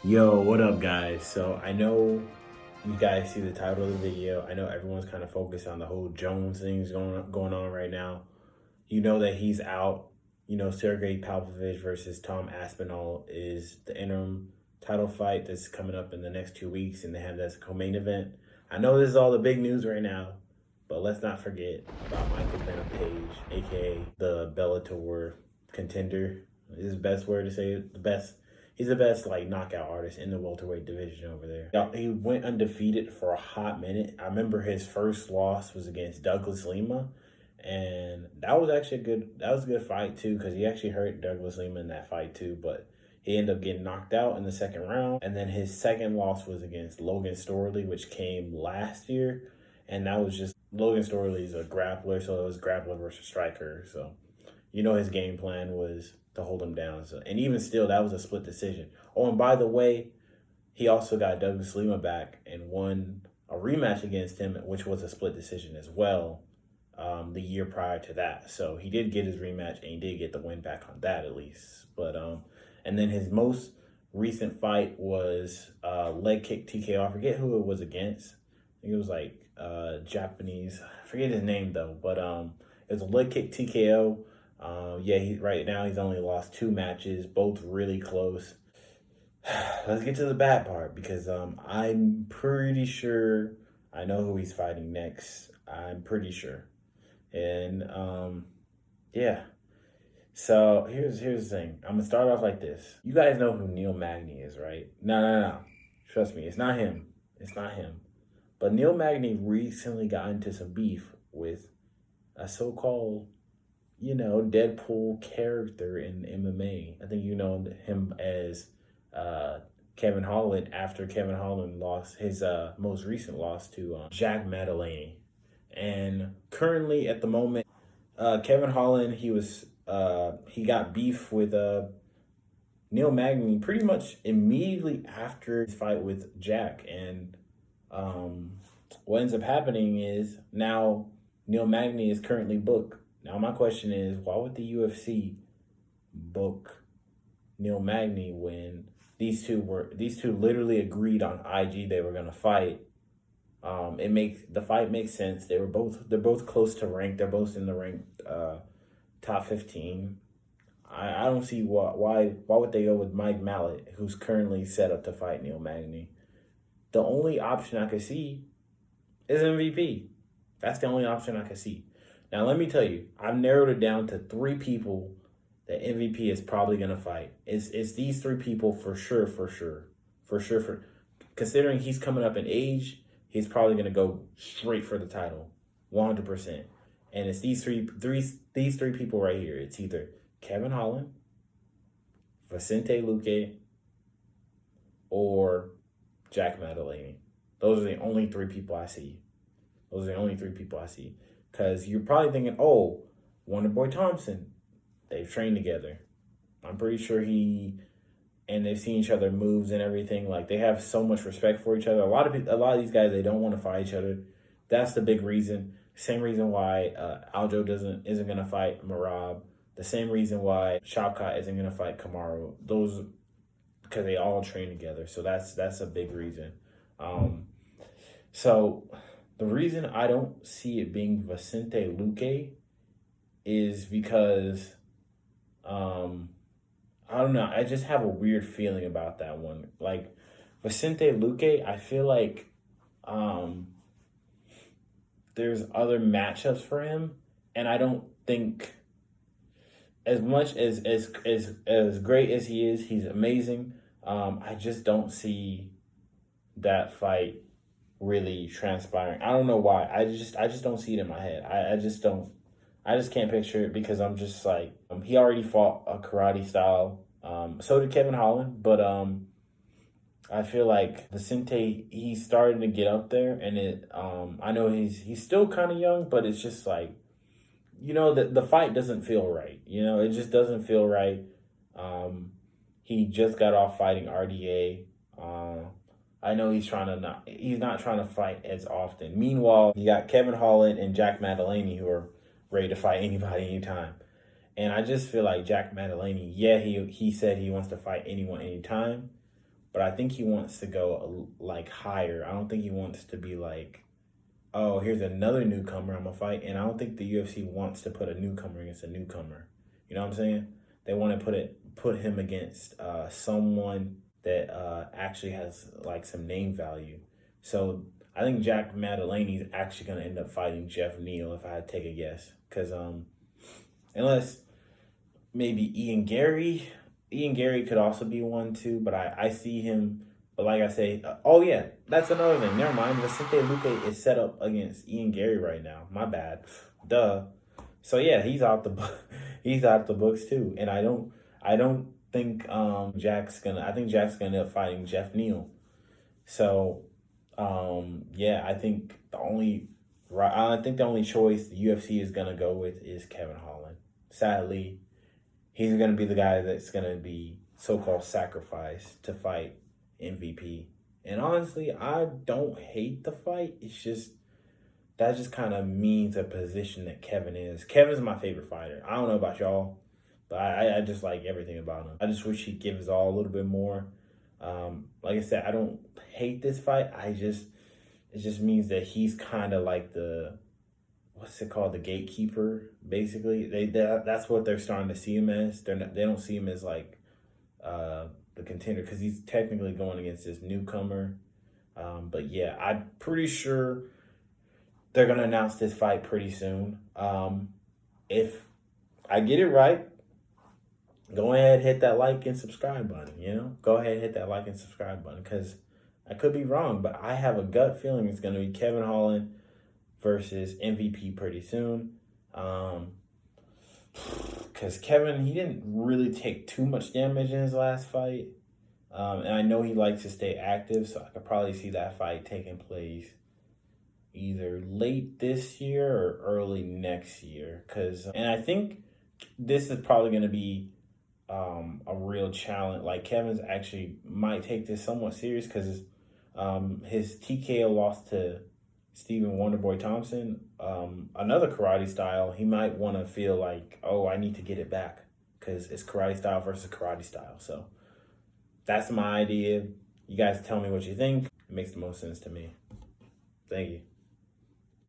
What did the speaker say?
Yo, what up, guys? So I know you guys see the title of the video. I know everyone's kind of focused on the whole Jones things going on right now. You know that he's out. You know, Sergey Pavlovich versus Tom Aspinall is the interim title fight that's coming up in the next 2 weeks, and they have that as a co-main event. I know this is all the big news right now, but let's not forget about Michael Venom Page, aka the Bellator contender. Is the best word to say it. The best. He's the best like knockout artist in the welterweight division over there. He went undefeated for a hot minute. I remember his first loss was against Douglas Lima, and that was actually a good fight too, because he actually hurt Douglas Lima in that fight too, but he ended up getting knocked out in the second round. And then his second loss was against Logan Storley, which came last year. And that was just Logan Storley's a grappler, so it was grappler versus striker. So you know his game plan was to hold him down. So, and even still, that was a split decision. Oh, and by the way, he also got Douglas Lima back and won a rematch against him, which was a split decision as well, the year prior to that. So he did get his rematch and he did get the win back on that at least. But and then his most recent fight was leg kick TKO. I forget who it was against. I think it was like Japanese. I forget his name though, but it was a leg kick TKO. Right now he's only lost 2 matches, both really close. Let's get to the bad part, because I'm pretty sure I know who he's fighting next. I'm pretty sure. And yeah. So here's the thing. I'm gonna start off like this. You guys know who Neil Magny is, right? No. Trust me, it's not him. It's not him. But Neil Magny recently got into some beef with a so-called, Deadpool character in MMA. I think you know him as Kevin Holland, after Kevin Holland lost his most recent loss to Jack Maddaleni. And currently, at the moment, Kevin Holland, he got beef with Neil Magny pretty much immediately after his fight with Jack. And what ends up happening is now Neil Magny is currently booked. Now my question is, why would the UFC book Neil Magny when these two literally agreed on IG they were gonna fight? The fight makes sense. They're both close to rank. They're both in the ranked top 15. I don't see why would they go with Mike Mallet, who's currently set up to fight Neil Magny. The only option I could see is MVP. That's the only option I could see. Now, let me tell you, I've narrowed it down to 3 people that MVP is probably going to fight. It's these 3 people for sure. Considering he's coming up in age, he's probably going to go straight for the title, 100%. And it's these three people right here. It's either Kevin Holland, Vicente Luque, or Jack Maddaleni. Those are the only 3 people I see. Because you're probably thinking, oh, Wonderboy Thompson. They've trained together. I'm pretty sure and they've seen each other moves and everything. Like, they have so much respect for each other. A lot of these guys, they don't want to fight each other. That's the big reason. Same reason why Aljo isn't gonna fight Marab. The same reason why Shavkat isn't gonna fight Kamaru. Those, because they all train together. So that's a big reason. So the reason I don't see it being Vicente Luque is because I don't know. I just have a weird feeling about that one. Like, Vicente Luque, I feel like there's other matchups for him, and I don't think, as much as great as he is, he's amazing. I just don't see that fight really transpiring. I don't know why. I just don't see it in my head. I just can't picture it, because I'm just like, he already fought a karate style. So did Kevin Holland, but I feel like Vicente, he's starting to get up there, and I know he's still kind of young, but it's just like, the fight doesn't feel right. It just doesn't feel right. He just got off fighting RDA. I know he's not trying to fight as often. Meanwhile, you got Kevin Holland and Jack Maddaleni, who are ready to fight anybody anytime. And I just feel like Jack Maddaleni, he said he wants to fight anyone anytime, but I think he wants to go like higher. I don't think he wants to be like, oh, here's another newcomer I'm gonna fight. And I don't think the UFC wants to put a newcomer against a newcomer. You know what I'm saying? They want to put him against someone that actually has like some name value. So I think Jack Madeline is actually gonna end up fighting Jeff Neal if I had to take a guess. Cause unless maybe Ian Gary could also be one too, but I see him. But like I say, oh yeah, that's another thing. Never mind. Vicente Luque is set up against Ian Gary right now. My bad. Duh. So yeah, he's out the he's out the books too. And I don't think Jack's gonna. I think Jack's gonna end up fighting Jeff Neal. So yeah, I think the only choice the UFC is gonna go with is Kevin Holland. Sadly, he's going to be the guy that's going to be so-called sacrificed to fight MVP. And honestly, I don't hate the fight. It's just, that just kind of means a position that Kevin is. Kevin's my favorite fighter. I don't know about y'all, but I just like everything about him. I just wish he'd give his all a little bit more. Like I said, I don't hate this fight. It just means that he's kind of like what's it called, the gatekeeper. Basically, that's what they're starting to see him as. They don't see him as like the contender because he's technically going against this newcomer. But yeah, I'm pretty sure they're gonna announce this fight pretty soon. If I get it right, go ahead, hit that like and subscribe button. Go ahead, hit that like and subscribe button because I could be wrong, but I have a gut feeling it's gonna be Kevin Holland versus MVP pretty soon. Because Kevin, he didn't really take too much damage in his last fight. And I know he likes to stay active, so I could probably see that fight taking place either late this year or early next year. And I think this is probably going to be a real challenge. Like, Kevin's actually might take this somewhat serious because his TKO loss to Stephen Wonderboy Thompson, another karate style, he might want to feel like, oh, I need to get it back because it's karate style versus karate style. So that's my idea. You guys tell me what you think. It makes the most sense to me. Thank you.